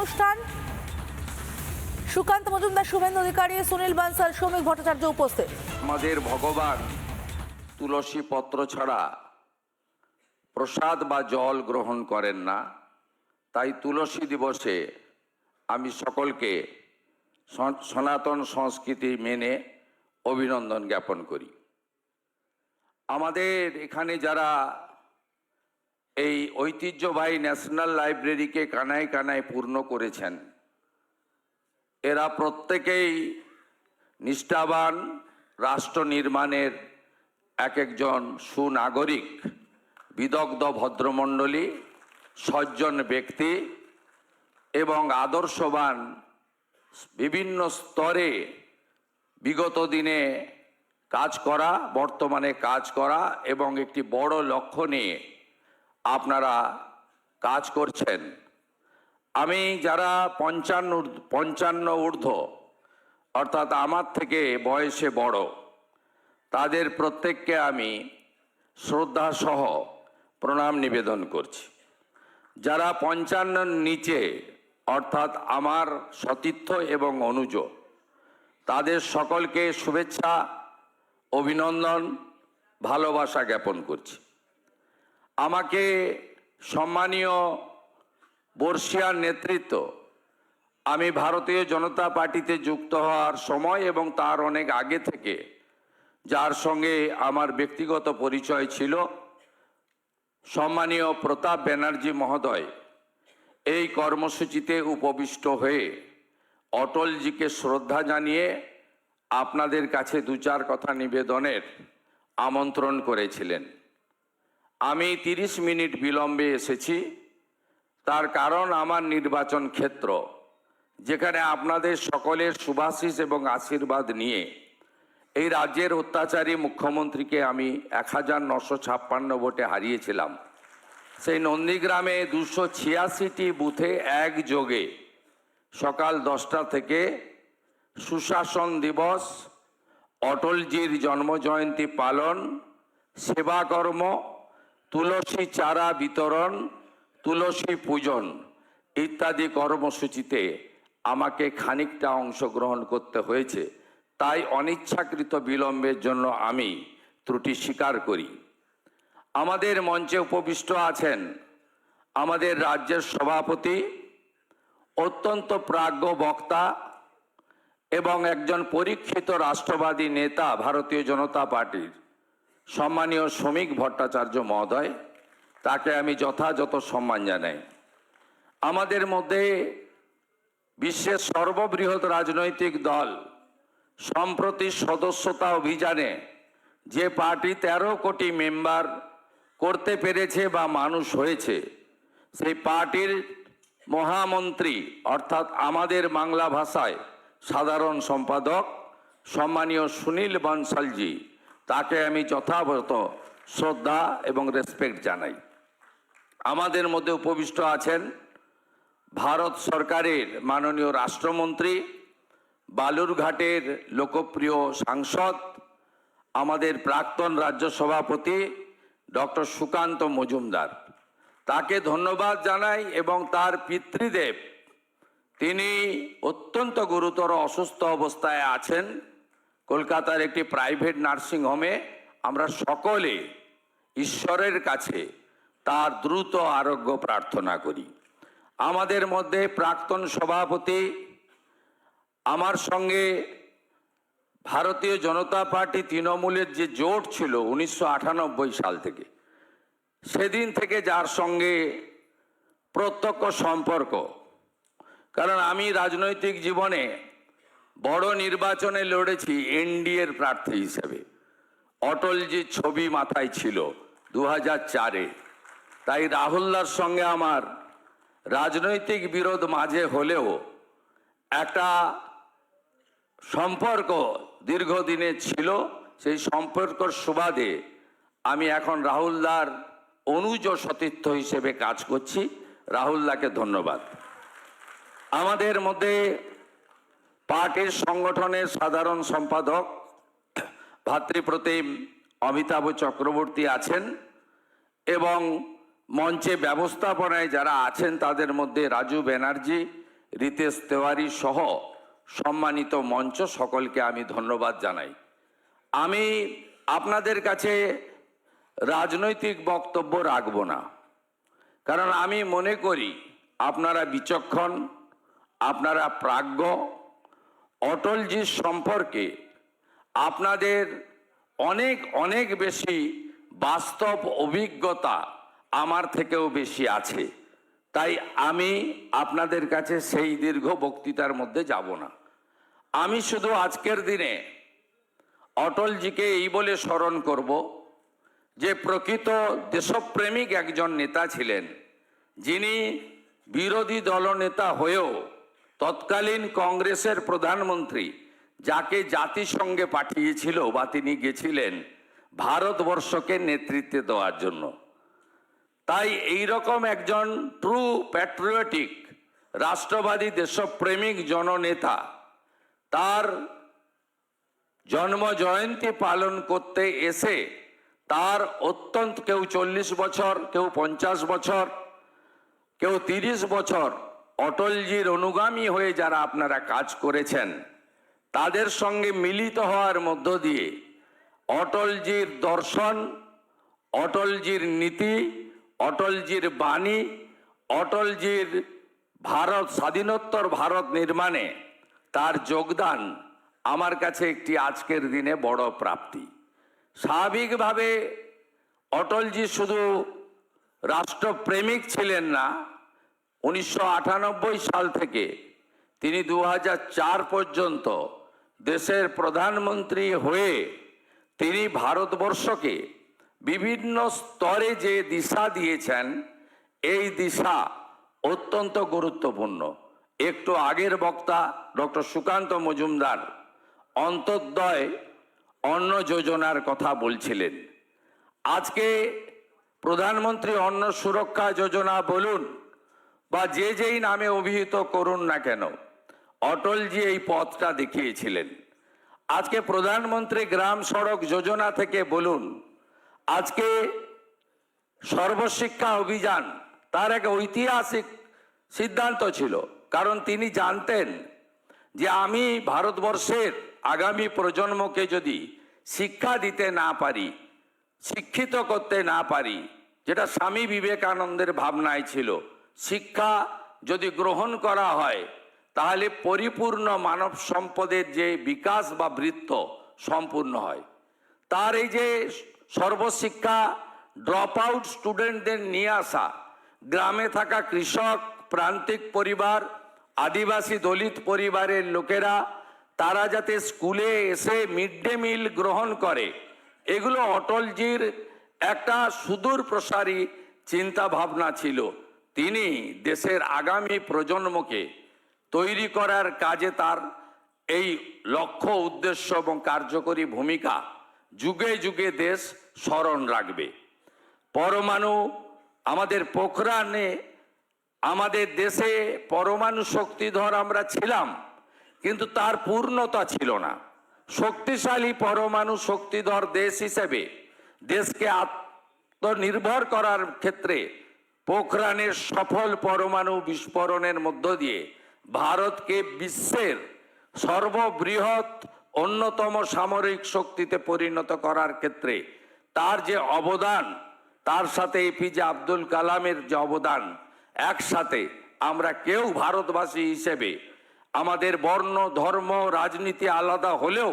অনুষ্ঠান। সুকান্ত মজুমদার, শুভেন্দু অধিকারী, সুনীল বানসাল, সৌমিক ভট্টাচার্য উপস্থিত। আমাদের ভগবান তুলসী পত্র ছাড়া প্রসাদ বা জল গ্রহণ করেন না। তাই তুলসী দিবসে আমি সকলকে সনাতন সংস্কৃতি মেনে অভিনন্দন জ্ঞাপন করি। আমাদের এখানে যারা এই ঐতিহ্যবাহী ন্যাশনাল লাইব্রেরিকে কানায় কানায় পূর্ণ করেছেন, এরা প্রত্যেকেই নিষ্ঠাবান, রাষ্ট্র নির্মাণের এক একজন সুনাগরিক, বিদগ্ধ ভদ্রমণ্ডলী, সজ্জন ব্যক্তি এবং আদর্শবান, বিভিন্ন স্তরে বিগত দিনে কাজ করা, বর্তমানে কাজ করা এবং একটি বড় লক্ষ্য নিয়ে আপনারা কাজ করছেন। আমি যারা 55 ঊর্ধ্ব অর্থাৎ আমার থেকে বয়সে বড়, তাদের প্রত্যেককে আমি শ্রদ্ধা সহ প্রণাম নিবেদন করছি। যারা 55 নিচে অর্থাৎ আমার সতীর্থ এবং অনুজ, তাদের সকলকে শুভেচ্ছা, অভিনন্দন, ভালোবাসা জ্ঞাপন করছি। আমাকে সম্মানীয় বর্ষিয়ার নেতৃত্ব, আমি ভারতীয় জনতা পার্টিতে যুক্ত হওয়ার সময় এবং তার অনেক আগে থেকে যার সঙ্গে আমার ব্যক্তিগত পরিচয় ছিল, সম্মানীয় প্রতাপ ব্যানার্জি মহোদয় এই কর্মসূচিতে উপবিষ্ট হয়ে অটলজিকে শ্রদ্ধা জানিয়ে আপনাদের কাছে দু চার কথা নিবেদনের আমন্ত্রণ করেছিলেন। আমি 30 মিনিট বিলম্বে এসেছি। তার কারণ আমার নির্বাচন ক্ষেত্র, যেখানে আপনাদের সকলের শুভাশিস এবং আশীর্বাদ নিয়ে এই রাজ্যের অত্যাচারী মুখ্যমন্ত্রীকে আমি 1956 ভোটে হারিয়েছিলাম। সেই নন্দীগ্রামে 286টি বুথে একযোগে সকাল 10টা থেকে সুশাসন দিবস, অটলজির জন্মজয়ন্তী পালন, সেবাকর্ম, তুলসী চারা বিতরণ, তুলসী পূজন ইত্যাদি কর্মসূচিতে আমাকে খানিকটা অংশগ্রহণ করতে হয়েছে। তাই অনিচ্ছাকৃত বিলম্বের জন্য আমি ত্রুটি স্বীকার করি। আমাদের মঞ্চে উপবিষ্ট আছেন আমাদের রাজ্যের সভাপতি, অত্যন্ত প্রাজ্ঞ বক্তা এবং একজন পরীক্ষিত রাষ্ট্রবাদী নেতা ভারতীয় জনতা পার্টির সম্মানীয় সৌমিক ভট্টাচার্য মহোদয়, তাকে আমি যথাযথ সম্মান জানাই। আমাদের মধ্যে বিশ্বের সর্ববৃহৎ রাজনৈতিক দল সম্প্রতি সদস্যতা অভিযানে যে পার্টি 13 কোটি মেম্বার করতে পেরেছে বা মানুষ হয়েছে, সেই পার্টির মহামন্ত্রী অর্থাৎ আমাদের বাংলা ভাষায় সাধারণ সম্পাদক সম্মানীয় সুনীল বানসালজি, তাকে আমি যথাযথ শ্রদ্ধা এবং রেসপেক্ট জানাই। আমাদের মধ্যে উপবিষ্ট আছেন ভারত সরকারের মাননীয় রাষ্ট্রমন্ত্রী, বালুরঘাটের লোকপ্রিয় সাংসদ, আমাদের প্রাক্তন রাজ্য সভাপতি ডক্টর সুকান্ত মজুমদার, তাকে ধন্যবাদ জানাই। এবং তার পিতৃদেব, তিনি অত্যন্ত গুরুতর অসুস্থ অবস্থায় আছেন কলকাতার একটি প্রাইভেট নার্সিং হোমে। আমরা সকলে ঈশ্বরের কাছে তার দ্রুত আরোগ্য প্রার্থনা করি। আমাদের মধ্যে প্রাক্তন সভাপতি, আমার সঙ্গে ভারতীয় জনতা পার্টি তৃণমূলের যে জোট ছিল 1998 সাল থেকে, সেদিন থেকে যার সঙ্গে প্রত্যক্ষ সম্পর্ক, কারণ আমি রাজনৈতিক জীবনে বড় নির্বাচনে লড়েছি এনডিএর প্রার্থী হিসেবে। অটলজির ছবি মাথায় ছিল 2004-এ। তাই রাহুলদার সঙ্গে আমার রাজনৈতিক বিরোধ মাঝে হলেও একটা সম্পর্ক দীর্ঘদিনের ছিল। সেই সম্পর্কের সুবাদে আমি এখন রাহুলদার অনুজ সতীর্থ হিসেবে কাজ করছি। রাহুলদাকে ধন্যবাদ। আমাদের মধ্যে পার্টির সংগঠনের সাধারণ সম্পাদক ভাতৃপ্রতিম অমিতাভ চক্রবর্তী আছেন এবং মঞ্চে ব্যবস্থাপনায় যারা আছেন তাদের মধ্যে রাজু ব্যানার্জি রিতেশ তেওয়ারি সহ সম্মানিত মঞ্চ সকলকে আমি ধন্যবাদ জানাই। আমি আপনাদের কাছে রাজনৈতিক বক্তব্য রাখব না, কারণ আমি মনে করি আপনারা বিচক্ষণ, আপনারা প্রাজ্ঞ। অটলজির সম্পর্কে আপনাদের অনেক অনেক বেশি বাস্তব অভিজ্ঞতা আমার থেকেও বেশি আছে, তাই আমি আপনাদের কাছে সেই দীর্ঘ বক্তৃতার মধ্যে যাব না। আমি শুধু আজকের দিনে অটলজিকে এই বলে স্মরণ করব যে প্রকৃত দেশপ্রেমিক একজন নেতা ছিলেন, যিনি বিরোধী দলনেতা হয়েও তৎকালীন কংগ্রেসের প্রধানমন্ত্রী, যাকে জাতিসংঘে পাঠিয়েছিল বা তিনি গেছিলেন ভারতবর্ষকে নেতৃত্ব দেওয়ার জন্য। তাই এই রকম একজন ট্রু প্যাট্রিয়টিক রাষ্ট্রবাদী দেশপ্রেমিক জননেতা, তার জন্ম জয়ন্তী পালন করতে এসে তার অত্যন্ত, কেউ 40 বছর, কেউ 50 বছর, কেউ 30 বছর অটলজির অনুগামী হয়ে যারা আপনারা কাজ করেছেন, তাদের সঙ্গে মিলিত হওয়ার মধ্য দিয়ে অটলজির দর্শন, অটলজির নীতি, অটলজির বাণী, অটলজির ভারত স্বাধীনোত্তর ভারত নির্মাণে তার যোগদান আমার কাছে একটি আজকের দিনে বড় প্রাপ্তি। স্বাভাবিকভাবে অটলজি শুধু রাষ্ট্রপ্রেমিক ছিলেন না, 1998 সাল থেকে তিনি 2004 পর্যন্ত দেশের প্রধানমন্ত্রী হয়ে তিনি ভারতবর্ষকে বিভিন্ন স্তরে যে দিশা দিয়েছেন, এই দিশা অত্যন্ত গুরুত্বপূর্ণ। একটু আগের বক্তা ডক্টর সুকান্ত মজুমদার অন্তোদয় অন্ন যোজনার কথা বলছিলেন। আজকে প্রধানমন্ত্রী অন্ন সুরক্ষা যোজনা বলুন বা যে যেই নামে অভিহিত করুন না কেন, অটলজি এই পথটা দেখিয়েছিলেন। আজকে প্রধানমন্ত্রী গ্রাম সড়ক যোজনা থেকে বলুন, আজকে সর্বশিক্ষা অভিযান, তার এক ঐতিহাসিক সিদ্ধান্ত ছিল, কারণ তিনি জানতেন যে আমি ভারতবর্ষের আগামী প্রজন্মকে যদি শিক্ষা দিতে না পারি, শিক্ষিত করতে না পারি, যেটা স্বামী বিবেকানন্দের ভাবনায় ছিল, শিক্ষা যদি গ্রহণ করা হয় তাহলে পরিপূর্ণ মানব সম্পদের যে বিকাশ বা বৃত্ত সম্পূর্ণ হয়। তার এই যে সর্বশিক্ষা ড্রপ আউট স্টুডেন্টদের নিয়ে আসা, গ্রামে থাকা কৃষক, প্রান্তিক পরিবার, আদিবাসী দলিত পরিবারের লোকেরা তারা যাতে স্কুলে এসে মিড ডে মিল গ্রহণ করে, এগুলো অটলজির একটা সুদূর প্রসারী চিন্তা ভাবনা ছিল। তিনি দেশের আগামী প্রজন্মকে তৈরি করার কাজে তার এই লক্ষ্য, উদ্দেশ্য এবং কার্যকরী ভূমিকা যুগে যুগে দেশ স্মরণ রাখবে। পরমাণু, আমাদের পোখরানে, আমাদের দেশে পরমাণু শক্তিধর আমরা ছিলাম, কিন্তু তার পূর্ণতা ছিল না। শক্তিশালী পরমাণু শক্তিধর দেশ হিসেবে দেশকে আত্মনির্ভর করার ক্ষেত্রে পোখরানের সফল পরমাণু বিস্ফোরণের মধ্য দিয়ে ভারতকে বিশ্বের সর্ববৃহৎ অন্যতম সামরিক শক্তিতে পরিণত করার ক্ষেত্রে তার যে অবদান, তার সাথে এপিজে আব্দুল কালামের যে অবদান, একসাথে আমরা কেউ ভারতবাসী হিসেবে, আমাদের বর্ণ, ধর্ম, রাজনীতি আলাদা হলেও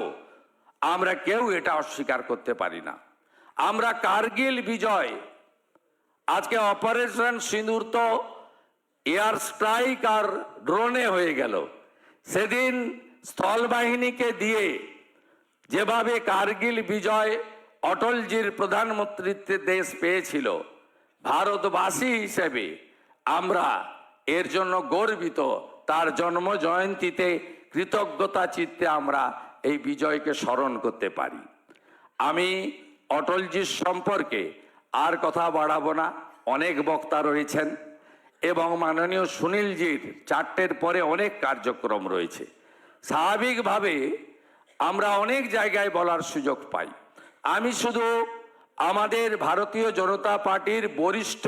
আমরা কেউ এটা অস্বীকার করতে পারি না। আমরা কার্গিল বিজয়, আজকে অপারেশন সিঁদুর তো এয়ার স্ট্রাইক আর ড্রোনে হয়ে গেল, সেদিন স্থল বাহিনীকে দিয়ে যেভাবে কার্গিল বিজয় অটলজির প্রধানমন্ত্রীত্বে দেশ পেয়েছিল, ভারতবাসী হিসেবে আমরা এর জন্য গর্বিত। তার জন্ম জয়ন্তীতে কৃতজ্ঞতা চিত্তে আমরা এই বিজয়কে স্মরণ করতে পারি। আমি অটলজির সম্পর্কে আর কথা বাড়াবো না, অনেক বক্তা রয়েছেন এবং মাননীয় সুনীলজির 4টের পরে অনেক কার্যক্রম রয়েছে। স্বাভাবিকভাবে আমরা অনেক জায়গায় বলার সুযোগ পাই। আমি শুধু আমাদের ভারতীয় জনতা পার্টির বরিষ্ঠ,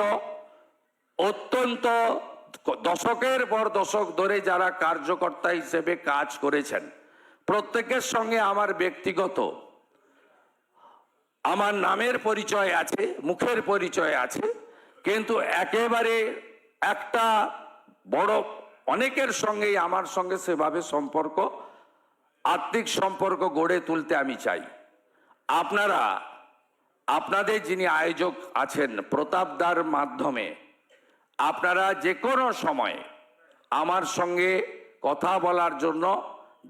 অত্যন্ত দশকের পর দশক ধরে যারা কার্যকর্তা হিসেবে কাজ করেছেন, প্রত্যেকের সঙ্গে আমার ব্যক্তিগত আমার নামের পরিচয় আছে, মুখের পরিচয় আছে, কিন্তু একেবারে একটা বড় অনেকের সঙ্গেই আমার সঙ্গে সেভাবে সম্পর্ক, আত্মিক সম্পর্ক গড়ে তুলতে আমি চাই। আপনারা আপনাদের যিনি আয়োজক আছেন প্রতাপদার মাধ্যমে আপনারা যে কোনো সময় আমার সঙ্গে কথা বলার জন্য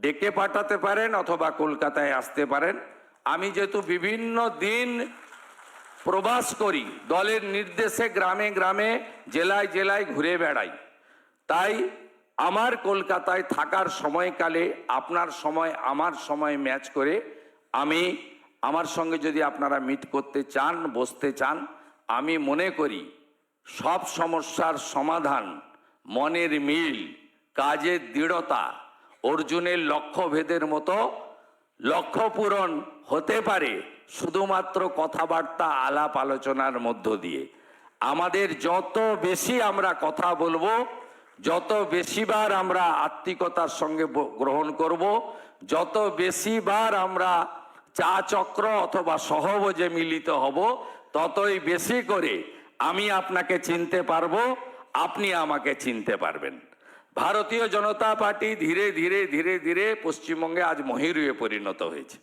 ডেকে পাঠাতে পারেন অথবা কলকাতায় আসতে পারেন। আমি যেহেতু বিভিন্ন দিন প্রবাস করি, দলের নির্দেশে গ্রামে গ্রামে জেলায় জেলায় ঘুরে বেড়াই, তাই আমার কলকাতায় থাকার সময়কালে আপনার সময় আমার সময় ম্যাচ করে আমি আমার সঙ্গে যদি আপনারা মিট করতে চান, বসতে চান, আমি মনে করি সব সমস্যার সমাধান, মনের মিল, কাজের দৃঢ়তা, অর্জুনের লক্ষ্যভেদের মতো লক্ষ্য পূরণ হতে পারে শুধুমাত্র কথাবার্তা, আলাপ আলোচনার মধ্য দিয়ে। আমাদের যত বেশি আমরা কথা বলবো, যত বেশিবার আমরা আত্মিকতার সঙ্গে গ্রহণ করব, যত বেশিবার আমরা চা চক্র অথবা সহভোজে মিলিত হব, ততই বেশি করে আমি আপনাকে চিনতে পারবো, আপনি আমাকে চিনতে পারবেন। ভারতীয় জনতা পার্টি ধীরে ধীরে ধীরে ধীরে পশ্চিমবঙ্গে আজ মহিরুহে পরিণত হয়েছে।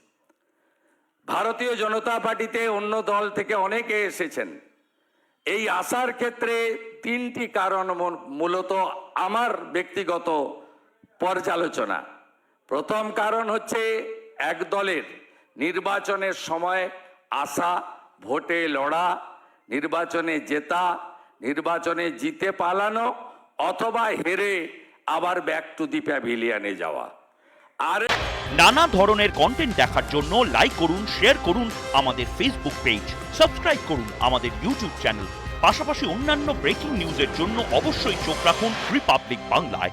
ভারতীয় জনতা পার্টিতে অন্য দল থেকে অনেকে এসেছেন। এই আসার ক্ষেত্রে তিনটি কারণ মূলত আমার ব্যক্তিগত পর্যালোচনা। প্রথম কারণ হচ্ছে এক দলের নির্বাচনের সময় আসা, ভোটে লড়া, নির্বাচনে জেতা, নির্বাচনে জিতে পালানো অথবা হেরে আবার ব্যাক টু দি প্যাভিলিয়নে যাওয়া। আর নানা ধরনের কন্টেন্ট দেখার জন্য লাইক করুন, শেয়ার করুন আমাদের ফেসবুক পেজ, সাবস্ক্রাইব করুন আমাদের ইউটিউব চ্যানেল। পাশাপাশি অন্যান্য ব্রেকিং নিউজের জন্য অবশ্যই চোখ রাখুন রিপাবলিক বাংলায়।